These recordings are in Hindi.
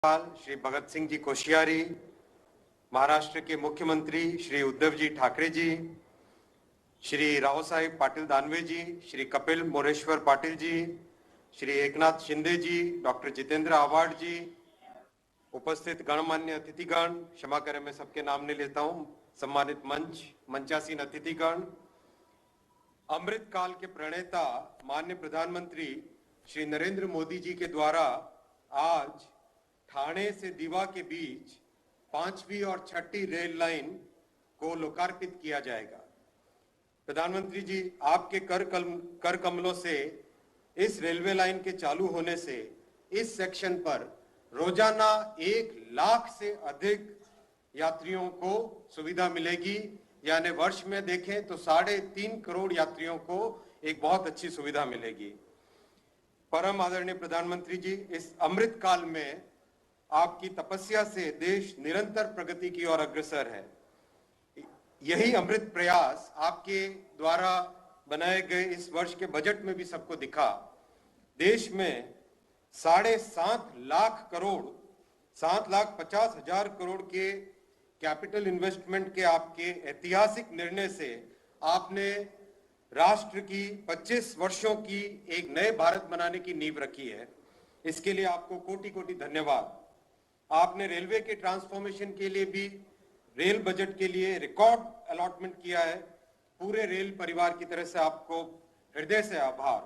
श्री भगत सिंह जी कोश्यारी, महाराष्ट्र के मुख्यमंत्री श्री उद्धव जी ठाकरे जी, श्री राव साहेब पाटिल दानवे जी, श्री कपिल मोरेश्वर पाटिल जी, श्री एकनाथ शिंदे जी, डॉक्टर जितेंद्र आव्हाड जी, उपस्थित गणमान्य अतिथिगण, क्षमा करें मैं सबके नाम नहीं लेता हूं, सम्मानित मंचासीन अतिथिगण, अमृत काल के प्रणेता माननीय प्रधानमंत्री श्री नरेंद्र मोदी जी के द्वारा आज ठाणे से दीवा के बीच 5वीं और 6ठी रेल लाइन को लोकार्पित किया जाएगा। प्रधानमंत्री जी, आपके कर कमलों से इस रेलवे लाइन के चालू होने से इस सेक्शन पर रोजाना 1 लाख से अधिक यात्रियों को सुविधा मिलेगी, यानी वर्ष में देखें तो 3.5 करोड़ यात्रियों को एक बहुत अच्छी सुविधा मिलेगी। परम आदरणीय प्रधानमंत्री जी, इस अमृत काल में आपकी तपस्या से देश निरंतर प्रगति की ओर अग्रसर है। यही अमृत प्रयास आपके द्वारा बनाए गए इस वर्ष के बजट में भी सबको दिखा। देश में 7.5 लाख करोड़ 7,50,000 करोड़ के कैपिटल इन्वेस्टमेंट के आपके ऐतिहासिक निर्णय से आपने राष्ट्र की 25 वर्षों की एक नए भारत बनाने की नींव रखी है। इसके लिए आपको कोटि कोटि धन्यवाद। आपने रेलवे के ट्रांसफॉर्मेशन के लिए भी रेल बजट के लिए रिकॉर्ड अलॉटमेंट किया है। पूरे रेल परिवार की तरफ से आपको हृदय से आभार।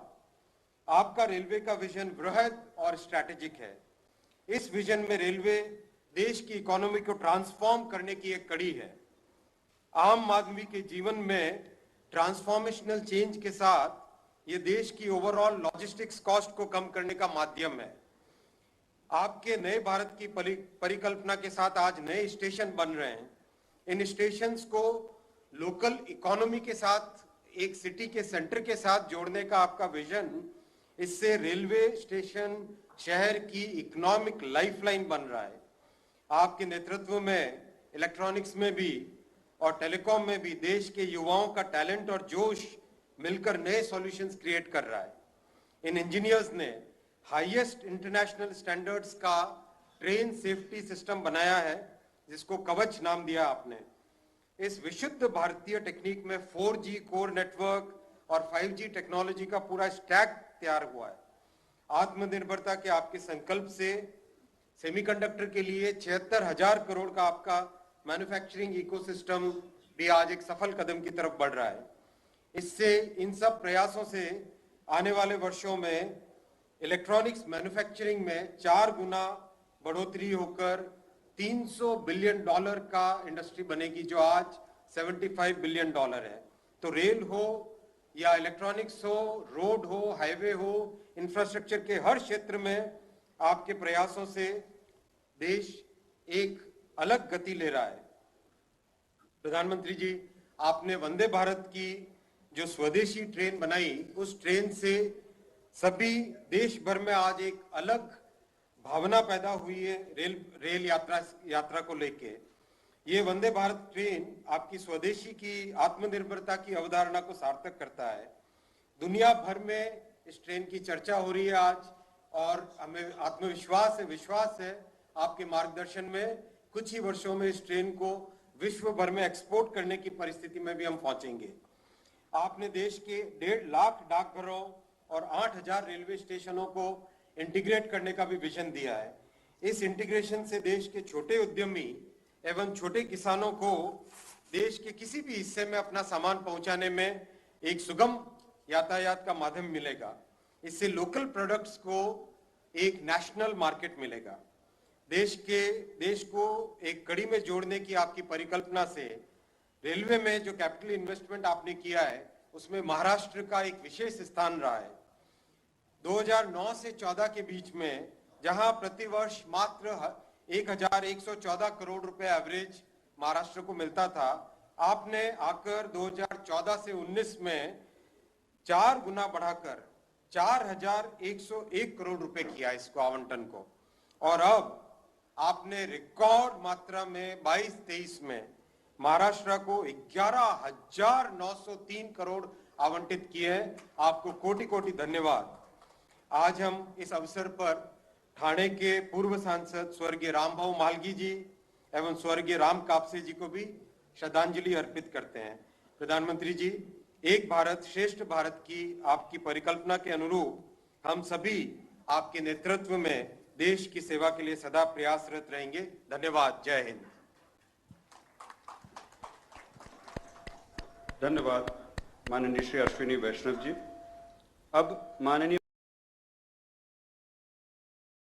आपका रेलवे का विजन वृहद और स्ट्रैटेजिक है। इस विजन में रेलवे देश की इकोनॉमी को ट्रांसफॉर्म करने की एक कड़ी है। आम आदमी के जीवन में ट्रांसफॉर्मेशनल चेंज के साथ ये देश की ओवरऑल लॉजिस्टिक्स कॉस्ट को कम करने का माध्यम है। आपके नए भारत की परिकल्पना के साथ आज नए स्टेशन बन रहे हैं। इन स्टेशंस को लोकल इकोनॉमी के साथ, एक सिटी के सेंटर के साथ जोड़ने का आपका विजन, इससे रेलवे स्टेशन शहर की इकोनॉमिक लाइफलाइन बन रहा है। आपके नेतृत्व में इलेक्ट्रॉनिक्स में भी और टेलीकॉम में भी देश के युवाओं का टैलेंट और जोश मिलकर नए सॉल्यूशंस क्रिएट कर रहा है। इन इंजीनियर्स ने हाईएस्ट इंटरनेशनल स्टैंडर्ड्स का ट्रेन सेफ्टी सिस्टम बनाया है, जिसको कवच नाम दिया आपने। इस विशुद्ध भारतीय टेक्निक में 4G कोर नेटवर्क और 5G टेक्नोलॉजी का पूरा स्टैक तैयार हुआ है। आत्मनिर्भरता के आपके संकल्प से सेमीकंडक्टर के लिए 76,000 करोड़ का आपका मैन्युफैक्चरिंग इकोसिस्टम भी आज एक सफल कदम की तरफ बढ़ रहा है। इससे, इन सब प्रयासों से आने वाले वर्षों में इलेक्ट्रॉनिक्स मैन्युफैक्चरिंग में 4 गुना बढ़ोतरी होकर $300 बिलियन का इंडस्ट्री बनेगी, जो आज $75 बिलियन है। तो रेल हो या इलेक्ट्रॉनिक्स हो, रोड हो, हाईवे हो, इंफ्रास्ट्रक्चर के हर क्षेत्र में आपके प्रयासों से देश एक अलग गति ले रहा है। प्रधानमंत्री जी, आपने वंदे भारत की जो स्वदेशी ट्रेन बनाई, उस ट्रेन से सभी देश भर में आज एक अलग भावना पैदा हुई है रेल यात्रा को लेके। ये वंदे भारत ट्रेन आपकी स्वदेशी की आत्मनिर्भरता की अवधारणा को सार्थक करता है। दुनिया भर में इस ट्रेन की चर्चा हो रही है आज, और हमें विश्वास है आपके मार्गदर्शन में कुछ ही वर्षों में इस ट्रेन को विश्व भर में एक्सपोर्ट करने की परिस्थिति में भी हम पहुंचेंगे। आपने देश के 1.5 लाख डाकघरों और 8,000 रेलवे स्टेशनों को इंटीग्रेट करने का भी विजन दिया है। इस इंटीग्रेशन से देश के छोटे उद्यमी एवं छोटे किसानों को देश के किसी भी हिस्से में अपना सामान पहुंचाने में एक सुगम यातायात का माध्यम मिलेगा। इससे लोकल प्रोडक्ट्स को एक नेशनल मार्केट मिलेगा। देश को एक कड़ी में जोड़ने की आपकी परिकल्पना से रेलवे में जो कैपिटल इन्वेस्टमेंट आपने किया है, उसमें महाराष्ट्र का एक विशेष स्थान रहा है। 2009 से 14 के बीच में, जहां प्रतिवर्ष मात्र 1,114 करोड़ रुपए एवरेज महाराष्ट्र को मिलता था, आपने आकर 2014 से 19 में 4 गुना बढ़ाकर 4,101 करोड़ रुपए किया इसको आवंटन को। और अब आपने रिकॉर्ड मात्रा में 22-23 में महाराष्ट्र को 11,903 करोड़ आवंटित किए हैं। आपको कोटि कोटि धन्यवाद। आज हम इस अवसर पर ठाणे के पूर्व सांसद स्वर्गीय रामभाऊ मालगी जी एवं स्वर्गीय राम कापसे जी को भी श्रद्धांजलि अर्पित करते हैं। प्रधानमंत्री जी, एक भारत श्रेष्ठ भारत की आपकी परिकल्पना के अनुरूप हम सभी आपके नेतृत्व में देश की सेवा के लिए सदा प्रयासरत रहेंगे। धन्यवाद। जय हिंद। धन्यवाद माननीय श्री अश्विनी वैष्णव जी। अब माननीय